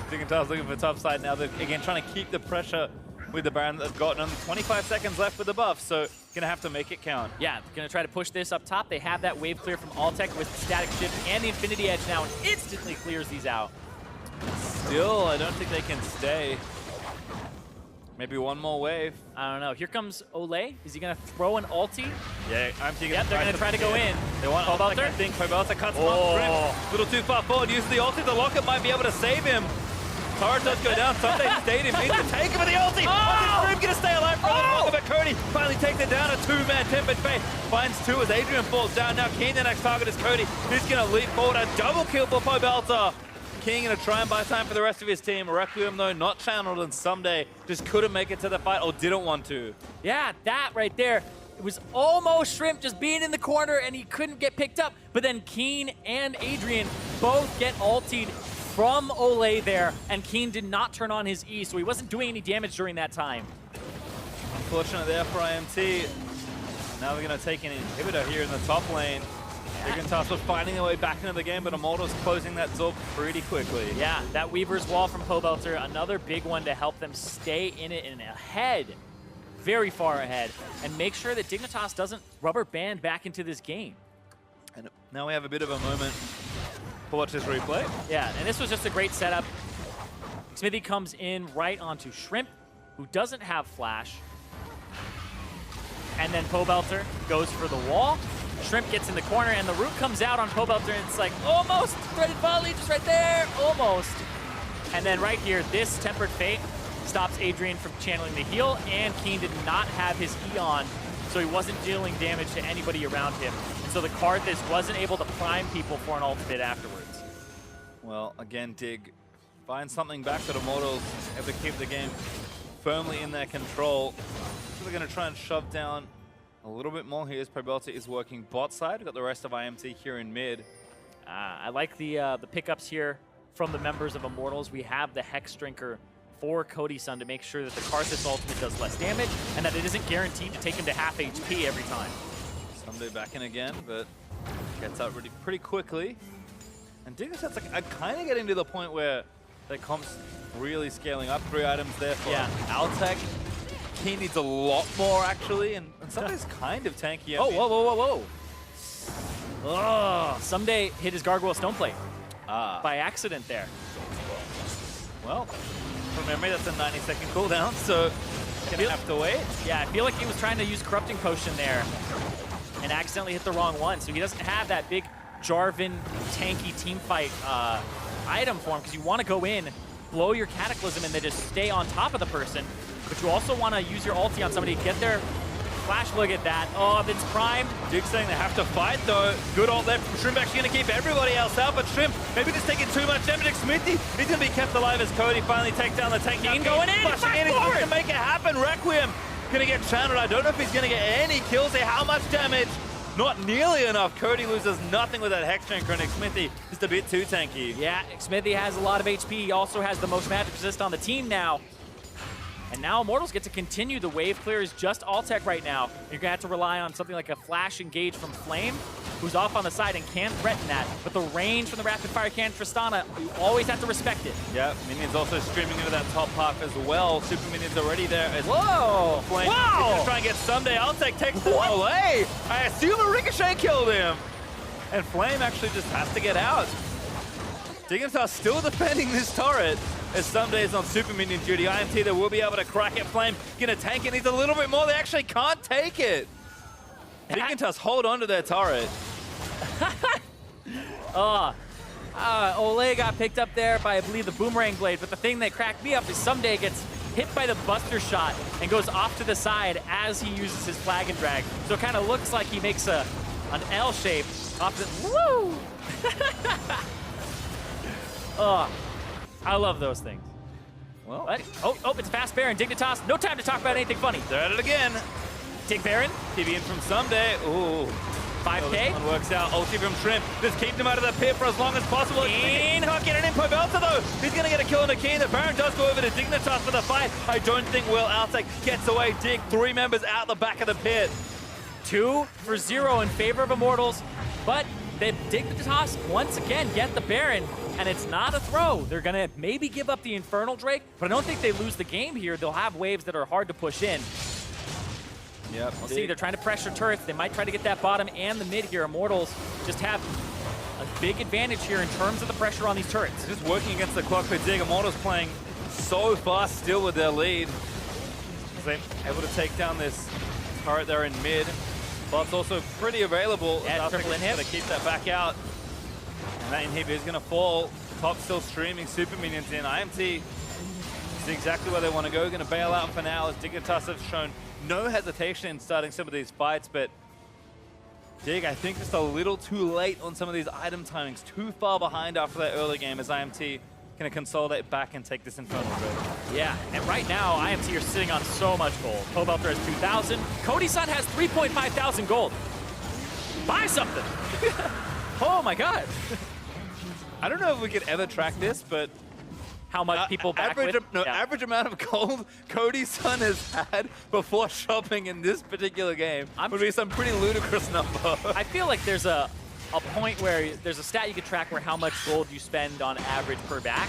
Dignitas looking for top side now. They're again trying to keep the pressure with the Baron that they've gotten. Only 25 seconds left with the buff, so gonna have to make it count. Yeah, gonna try to push this up top. They have that wave clear from Altec with the static shift and the Infinity Edge now, and instantly clears these out. Still, I don't think they can stay. Maybe one more wave. I don't know. Here comes Ole. Is he gonna throw an ulti? Yeah, I'm thinking. Yep, they're gonna try to go in. They want Pobelter. I think Pobelter cuts him off. A little too far forward. Uses the ulti. The locket might be able to save him. Turret does go down. Someday Stadium needs to take him with the ulti. Oh! Is gonna stay alive for a little longer, but Cody finally takes it down. A two-man Tempered Fate finds two as Adrian falls down. Now King, the next target is Cody. He's gonna leap forward. A double kill for Pobelter. King gonna try and buy time for the rest of his team. Requiem though not channeled, and Someday just couldn't make it to the fight or didn't want to. Yeah, that right there. It was almost Shrimp just being in the corner and he couldn't get picked up. But then Keen and Adrian both get ultied from Ole there, and Keen did not turn on his E, so he wasn't doing any damage during that time. Unfortunate there for IMT. Now they're gonna take an inhibitor here in the top lane. Dignitas were finding their way back into the game, but Immortals closing that door pretty quickly. Yeah, that Weaver's Wall from Pobelter, another big one to help them stay in it and ahead, very far ahead, and make sure that Dignitas doesn't rubber band back into this game. And now we have a bit of a moment to watch this replay. Yeah, and this was just a great setup. Smithy comes in right onto Shrimp, who doesn't have Flash. And then Pobelter goes for the wall. Shrimp gets in the corner, and the root comes out on Pobelter, and it's like, almost! Threaded volley just right there! Almost! And then right here, this Tempered Fate stops Adrian from channeling the heal, and Keen did not have his Eon, so he wasn't dealing damage to anybody around him. And so the Karthus wasn't able to prime people for an ultimate afterwards. Well, again, Dig finds something back that Immortals have to keep the game firmly in their control. So they're going to try and shove down a little bit more here as Pobelter is working bot side. We've got the rest of IMT here in mid. I like the pickups here from the members of Immortals. We have the Hex Drinker for Cody Sun to make sure that the Karthus ultimate does less damage and that it isn't guaranteed to take him to half HP every time. Someday back in again, but gets out pretty quickly. And Dignitas like, kind of getting to the point where their comp's really scaling up. 3 items there for Altec. He needs a lot more, actually, and Sunday's kind of tanky. Oh, whoa. Oh, Someday hit his Gargoyle Stoneplate by accident there. Well, from memory, that's a 90-second cooldown, so gonna have to wait. Yeah, I feel like he was trying to use Corrupting Potion there and accidentally hit the wrong one, so he doesn't have that big Jarvan tanky teamfight item for him, because you want to go in, blow your Cataclysm, and then just stay on top of the person. But you also want to use your ulti on somebody, get their flash. Look at that. Oh, it's primed. Dig's saying they have to fight, though. Good ult there from Shrimp, actually going to keep everybody else out, but Shrimp maybe just taking too much damage. Smithy, he's going to be kept alive as Cody finally takes down the tank. Keen going in, he's going to make it happen. Requiem going to get channeled. I don't know if he's going to get any kills here. How much damage? Not nearly enough. Cody loses nothing with that Hex Drinker, and Smithy just a bit too tanky. Yeah, Smithy has a lot of HP. He also has the most magic resist on the team now. And now Immortals get to continue. The wave clear is just Altec right now. You're going to have to rely on something like a flash engage from Flame, who's off on the side and can't threaten that. But the range from the rapid fire cannon Tristana, you always have to respect it. Yeah, minions also streaming into that top half as well. Super minions already there as Whoa! Flame. Wow! He's gonna try and get Someday. Altec takes the away. I assume a Ricochet killed him. And Flame actually just has to get out. Dignitas still defending this turret as Someday is on super minion duty. IMT, they will be able to crack it. Flame gonna tank it. Needs a little bit more. They actually can't take it. Dignitas hold on to their turret. Ole got picked up there by, I believe, the Boomerang Blade, but the thing that cracked me up is Someday gets hit by the Buster Shot and goes off to the side as he uses his Flag and Drag. So it kind of looks like he makes an L shape off the... Woo! I love those things. Well, what? Oh, it's Fast Baron, Dignitas. No time to talk about anything funny. They're at it again. Take Baron. TV in from Someday. Ooh. 5K. One works out. Ulti from Shrimp. Just keep them out of the pit for as long as possible. Keen. Can't get it in. Pobelter, though. He's going to get a kill on the Keen. The Baron does go over to Dignitas for the fight. I don't think Will Altec gets away. Dig, 3 members out the back of the pit. 2 for 0 in favor of Immortals, but the Dignitas once again get the Baron, and it's not a throw. They're gonna maybe give up the Infernal Drake, but I don't think they lose the game here. They'll have waves that are hard to push in. Yep. We'll see, they're trying to pressure turrets. They might try to get that bottom and the mid here. Immortals just have a big advantage here in terms of the pressure on these turrets. Just working against the clock for Dig. Immortals playing so fast still with their lead. They're able to take down this turret there in mid. Bot's also pretty available. Yeah, triple inhib. To keep that back out. And that inhib is going to fall. Top still streaming super minions in. IMT is exactly where they want to go. Going to bail out for now as Dignitas have shown no hesitation in starting some of these fights. But Dig, I think just a little too late on some of these item timings. Too far behind after that early game as IMT going to consolidate back and take this Infernal Drake. Yeah, and right now, IMT are sitting on so much gold. Pobelter has 2,000. Cody Sun has 3.5 thousand gold. Buy something. Oh my God. I don't know if we could ever track this, but how much people back average, with? no, average amount of gold Cody Sun has had before shopping in this particular game would be some pretty ludicrous number. I feel like there's a a point where there's a stat you can track where how much gold you spend on average per back.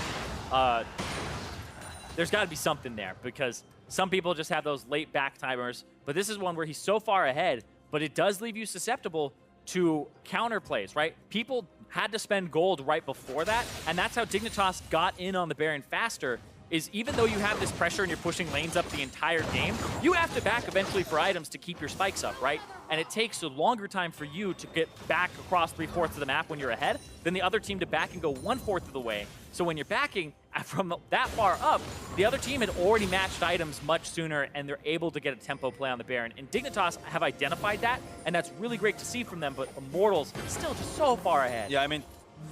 There's got to be something there because some people just have those late back timers, but this is one where he's so far ahead, but it does leave you susceptible to counter plays, right? People had to spend gold right before that, and that's how Dignitas got in on the Baron faster, is even though you have this pressure and you're pushing lanes up the entire game, you have to back eventually for items to keep your spikes up, right? And it takes a longer time for you to get back across 3/4 of the map when you're ahead than the other team to back and go 1/4 of the way. So when you're backing from that far up, the other team had already matched items much sooner and they're able to get a tempo play on the Baron. And Dignitas have identified that, and that's really great to see from them, but Immortals still just so far ahead. Yeah, I mean,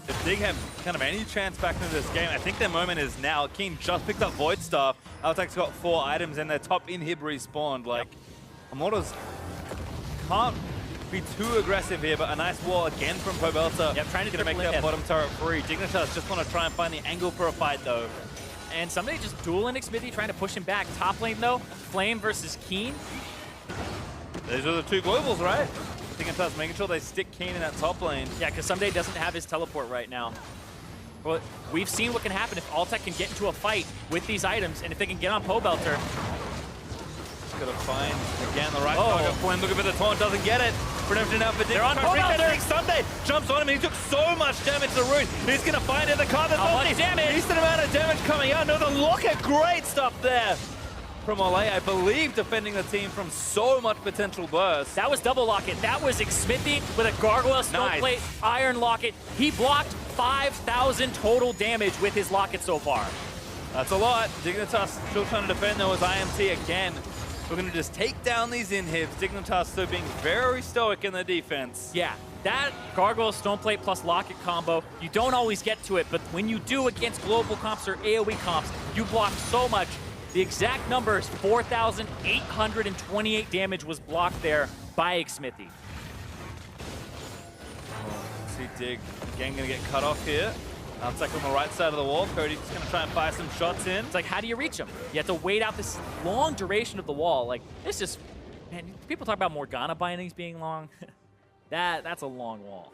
if Dig have kind of any chance back into this game, I think their moment is now. Keen just picked up Void Staff. Altec's got 4 items and their top inhib respawned. Like, Immortals can't be too aggressive here, but a nice wall again from Pobelta. Yep, trying to make that bottom turret free. Dignitas just want to try and find the angle for a fight, though. And somebody just dueling Xmithie, trying to push him back. Top lane, though, Flame versus Keen. These are the 2 globals, right? Dignitas making sure they stick Keen in that top lane. Yeah, because Someday doesn't have his teleport right now. Well, we've seen what can happen if Altec can get into a fight with these items, and if they can get on Pobelter. Gonna find, again, the right target. Flame looking for the taunt, doesn't get it. Redemption out for Dig. They're on Pobelter. Someday jumps on him, he took so much damage to the root. He's gonna find it, the card that's much damage? Decent amount of damage coming out. No, the locket, great stuff there from Ole, I believe, defending the team from so much potential burst. That was double locket. That was Xmithie with a Gargoyle Snowplate, Iron Locket. He blocked 5,000 total damage with his locket so far. That's a lot. Dignitas still trying to defend though as IMT again. We're going to just take down these inhibs. Dignitas still being very stoic in the defense. Yeah, that Gargoyle Stoneplate plus Locket combo, you don't always get to it, but when you do against global comps or AoE comps, you block so much. The exact number is 4,828 damage was blocked there by Xmithie. See Dig again going to get cut off here. Altec on the right side of the wall. Cody's just going to try and fire some shots in. It's like, how do you reach him? You have to wait out this long duration of the wall. Like, it's just, man, people talk about Morgana bindings being long. That's a long wall.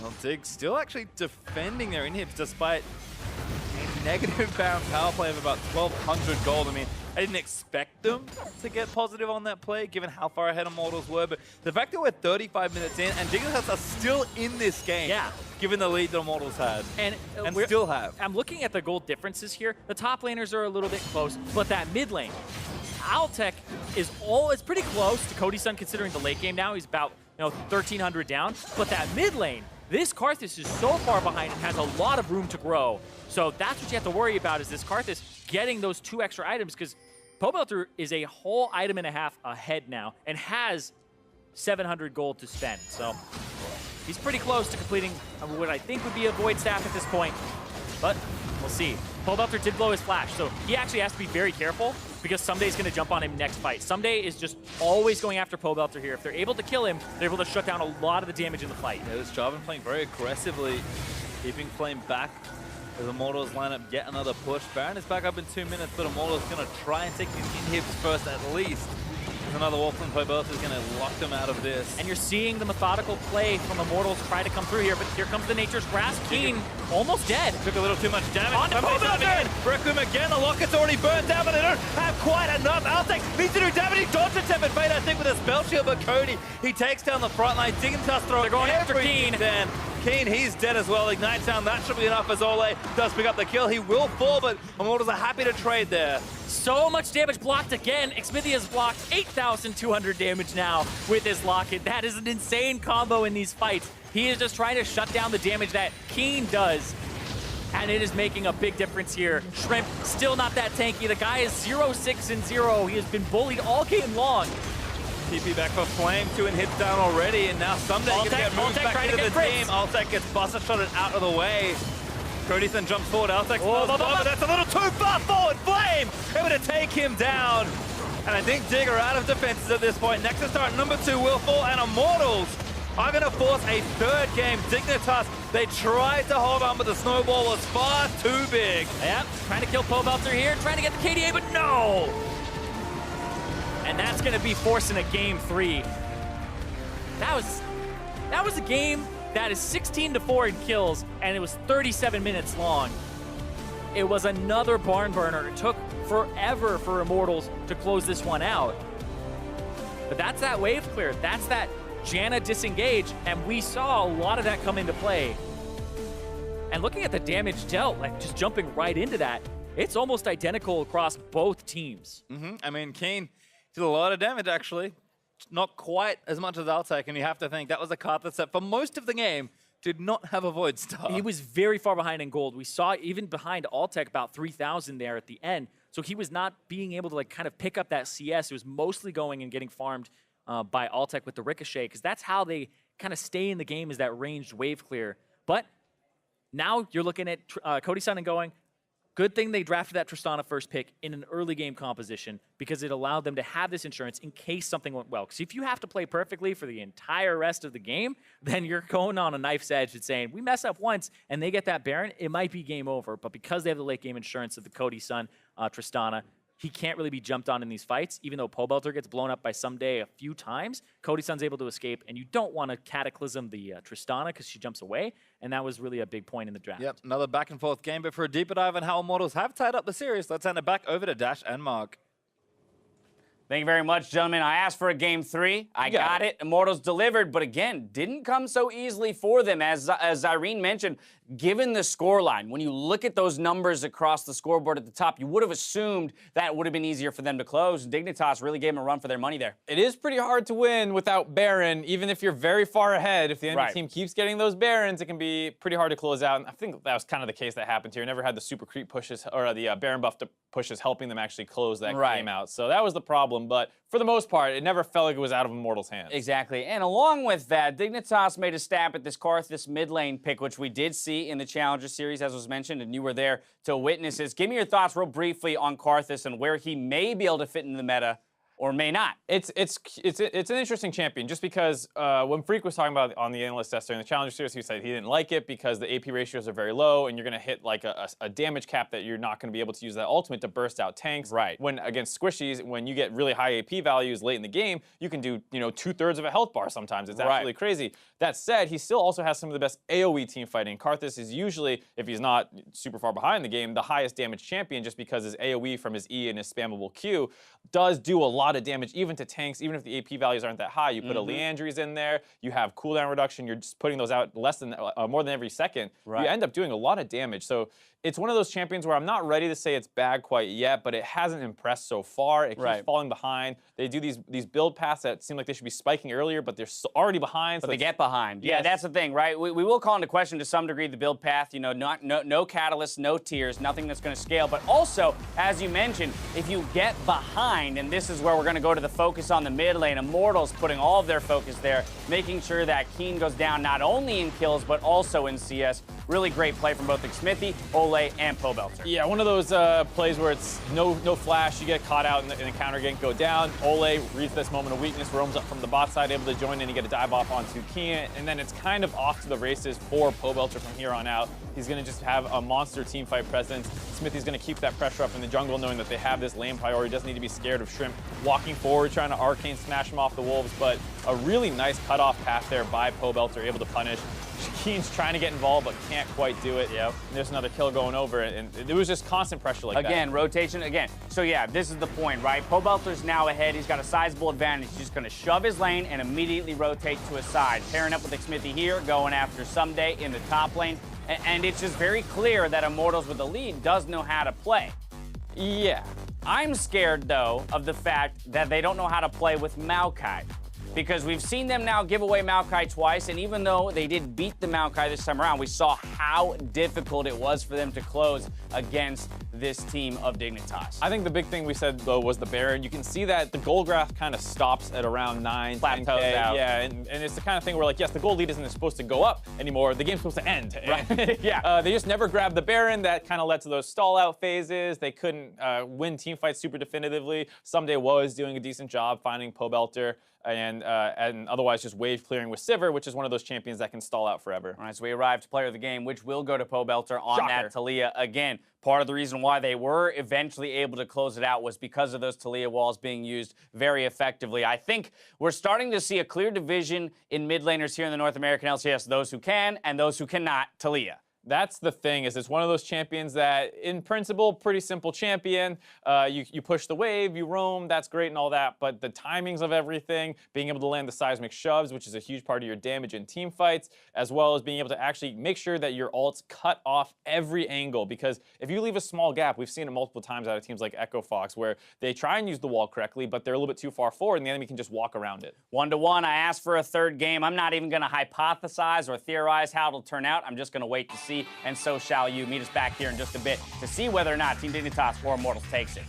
Well, Dig still actually defending their inhibs despite a negative bound power play of about 1,200 gold. I mean, I didn't expect them to get positive on that play, given how far ahead Immortals were. But the fact that we're 35 minutes in and Dignitas are still in this game, yeah, given the lead that Immortals had, and still have. I'm looking at the gold differences here. The top laners are a little bit close, but that mid lane, Altec is pretty close to Cody's son, considering the late game now. He's about 1,300 down. But that mid lane, this Karthus is so far behind and has a lot of room to grow. So that's what you have to worry about, is this Karthus getting those 2 extra items, because Pobelter is a whole item and a half ahead now and has 700 gold to spend. So he's pretty close to completing what I think would be a Void Staff at this point, but we'll see. Pobelter did blow his flash, so he actually has to be very careful because Someday's going to jump on him next fight. Someday is just always going after Pobelter here. If they're able to kill him, they're able to shut down a lot of the damage in the fight. Yeah, this Jarvan playing very aggressively, keeping Flame back as Immortals line up yet another push. Baron is back up in 2 minutes, but Immortals going to try and take these inhibs first at least. There's another wall from Pobelta is going to lock them out of this. And you're seeing the methodical play from Immortals try to come through here, but here comes the Nature's Grasp. Keen almost dead. Took a little too much damage. On to Pobelta! Requiem again, the locket's already burnt down, but they don't have quite enough. Altec needs to do damage. He dodged a Tepid Fate, I think, with a spell shield, but Cody, he takes down the front line. Dignitas throwing going after Keen. Then Keen, he's dead as well. Ignite down, that should be enough as Ole does pick up the kill. He will fall, but Immortals are happy to trade there. So much damage blocked again. Xmithie has blocked 8,200 damage now with his Locket. That is an insane combo in these fights. He is just trying to shut down the damage that Keen does, and it is making a big difference here. Shrimp, still not that tanky. The guy is 0-6-0. He has been bullied all game long. TP back for Flame, 2 inhibs down already, and now Someday gonna get moved back into the team. Altec gets buster shotted out of the way. Cody then jumps forward. Altec but that's a little too far forward. Flame able to take him down. And I think Dig are out of defenses at this point. Nexus start number 2 will fall, and Immortals are going to force a 3rd game. Dignitas, they tried to hold on, but the snowball was far too big. Yep, trying to kill Pobelter here, trying to get the KDA, but no! And that's going to be forcing a game 3. That was a game That is 16-4 in kills, and it was 37 minutes long. It was another barn burner. It took forever for Immortals to close this one out. But that's that wave clear. That's that Janna disengage, and we saw a lot of that come into play. And looking at the damage dealt, like just jumping right into that, it's almost identical across both teams. I mean, Keen did a lot of damage, actually. Not quite as much as Altec, and you have to think that was a Karthus that for most of the game did not have a Void Star. He was very far behind in gold. We saw even behind Altec about 3,000 there at the end. So he was not being able to like kind of pick up that CS. It was mostly going and getting farmed by Altec with the Ricochet, because that's how they kind of stay in the game, is that ranged wave clear. But now you're looking at Cody Sun and going, good thing they drafted that Tristana first pick in an early game composition, because it allowed them to have this insurance in case something went well. Because if you have to play perfectly for the entire rest of the game, then you're going on a knife's edge and saying, we mess up once and they get that Baron, it might be game over. But because they have the late game insurance of the Cody Sun Tristana, he can't really be jumped on in these fights. Even though Pobelter gets blown up by Someday a few times, Cody Sun's able to escape, and you don't want to cataclysm the Tristana because she jumps away, and that was really a big point in the draft. Yep, another back and forth game, but for a deeper dive on how Immortals have tied up the series, let's hand it back over to Dash and Mark. Thank you very much, gentlemen. I asked for a game 3. I got it. Immortals delivered, but again, didn't come so easily for them. As Irene mentioned, given the scoreline, when you look at those numbers across the scoreboard at the top, you would have assumed that it would have been easier for them to close. Dignitas really gave them a run for their money there. It is pretty hard to win without Baron, even if you're very far ahead. If the enemy team keeps getting those Barons, it can be pretty hard to close out. And I think that was kind of the case that happened here. Never had the super creep pushes, or the Baron buff pushes helping them actually close that game out. So that was the problem. But for the most part, it never felt like it was out of Immortals' hands. Exactly. And along with that, Dignitas made a stab at this Karthus mid lane pick, which we did see in the Challenger Series, as was mentioned, and you were there to witness this. Give me your thoughts real briefly on Karthus and where he may be able to fit in the meta or may not. It's an interesting champion, just because when Freak was talking about on the analyst test during the Challenger Series, he said he didn't like it because the AP ratios are very low and you're going to hit like a damage cap that you're not going to be able to use that ultimate to burst out tanks. Right. When against squishies, when you get really high AP values late in the game, you can do 2/3 of a health bar sometimes. It's absolutely crazy. That said, he still also has some of the best AoE team fighting. Karthus is usually, if he's not super far behind the game, the highest damage champion, just because his AoE from his E and his spammable Q does do a lot of damage, even to tanks, even if the AP values aren't that high. You put a Leandry's in there, you have cooldown reduction, you're just putting those out more than every second. You end up doing a lot of damage. So it's one of those champions where I'm not ready to say it's bad quite yet, but it hasn't impressed so far. It keeps falling behind. They do these build paths that seem like they should be spiking earlier, but they're already behind. But they get behind. Yeah, that's the thing, right? We will call into question to some degree the build path. No catalysts, no tiers, nothing that's going to scale. But also, as you mentioned, if you get behind, and this is where we're going to go to the focus on the mid lane, Immortals putting all of their focus there, making sure that Keen goes down not only in kills, but also in CS. Really great play from both Xmithie, Ole, and Pobelter. Yeah, one of those plays where it's no flash, you get caught out in the counter gank, go down. Ole reads this moment of weakness, roams up from the bot side, able to join in and get a dive off onto Keen, and then it's kind of off to the races for Pobelter from here on out. He's going to just have a monster team fight presence. Xmithie's going to keep that pressure up in the jungle, knowing that they have this lane priority. Doesn't need to be scared of Shrimp walking forward, trying to arcane smash him off the wolves, but a really nice cutoff path there by Pobelter, able to punish. Keen's trying to get involved, but can't quite do it. Yep. And there's another kill going over, and it was just constant pressure like that. Again, rotation, again. So yeah, this is the point, right? Pobelter's now ahead. He's got a sizable advantage. He's just going to shove his lane and immediately rotate to his side. Pairing up with Xmithie here, going after Someday in the top lane. And it's just very clear that Immortals with the lead does know how to play. Yeah. I'm scared, though, of the fact that they don't know how to play with Maokai. Because we've seen them now give away Maokai twice, and even though they did beat the Maokai this time around, we saw how difficult it was for them to close against this team of Dignitas. I think the big thing we said, though, was the Baron. You can see that the gold graph kind of stops at around 9, plateaus 10K. out. Yeah, and it's the kind of thing where, like, yes, the gold lead isn't supposed to go up anymore. The game's supposed to end. Right. Yeah. They just never grabbed the Baron. That kind of led to those stall-out phases. They couldn't win team fights super definitively. Someday was doing a decent job finding Pobelter. and otherwise just wave clearing with Sivir, which is one of those champions that can stall out forever. All right, so we arrived to player of the game, which will go to Pobelter on Shocker. that Taliyah again. Part of the reason why they were eventually able to close it out was because of those Taliyah walls being used very effectively. I think we're starting to see a clear division in mid laners here in the North American LCS, those who can and those who cannot Taliyah. That's the thing, is it's one of those champions that, in principle, pretty simple champion. You push the wave, you roam, that's great and all that, but the timings of everything, being able to land the seismic shoves, which is a huge part of your damage in team fights, as well as being able to actually make sure that your ults cut off every angle, because if you leave a small gap, we've seen it multiple times out of teams like Echo Fox, where they try and use the wall correctly, but they're a little bit too far forward, and the enemy can just walk around it. 1-1, I asked for a third game. I'm not even going to hypothesize or theorize how it'll turn out. I'm just going to wait to see, and so shall you. Meet us back here in just a bit to see whether or not Team Dignitas or Immortals takes it.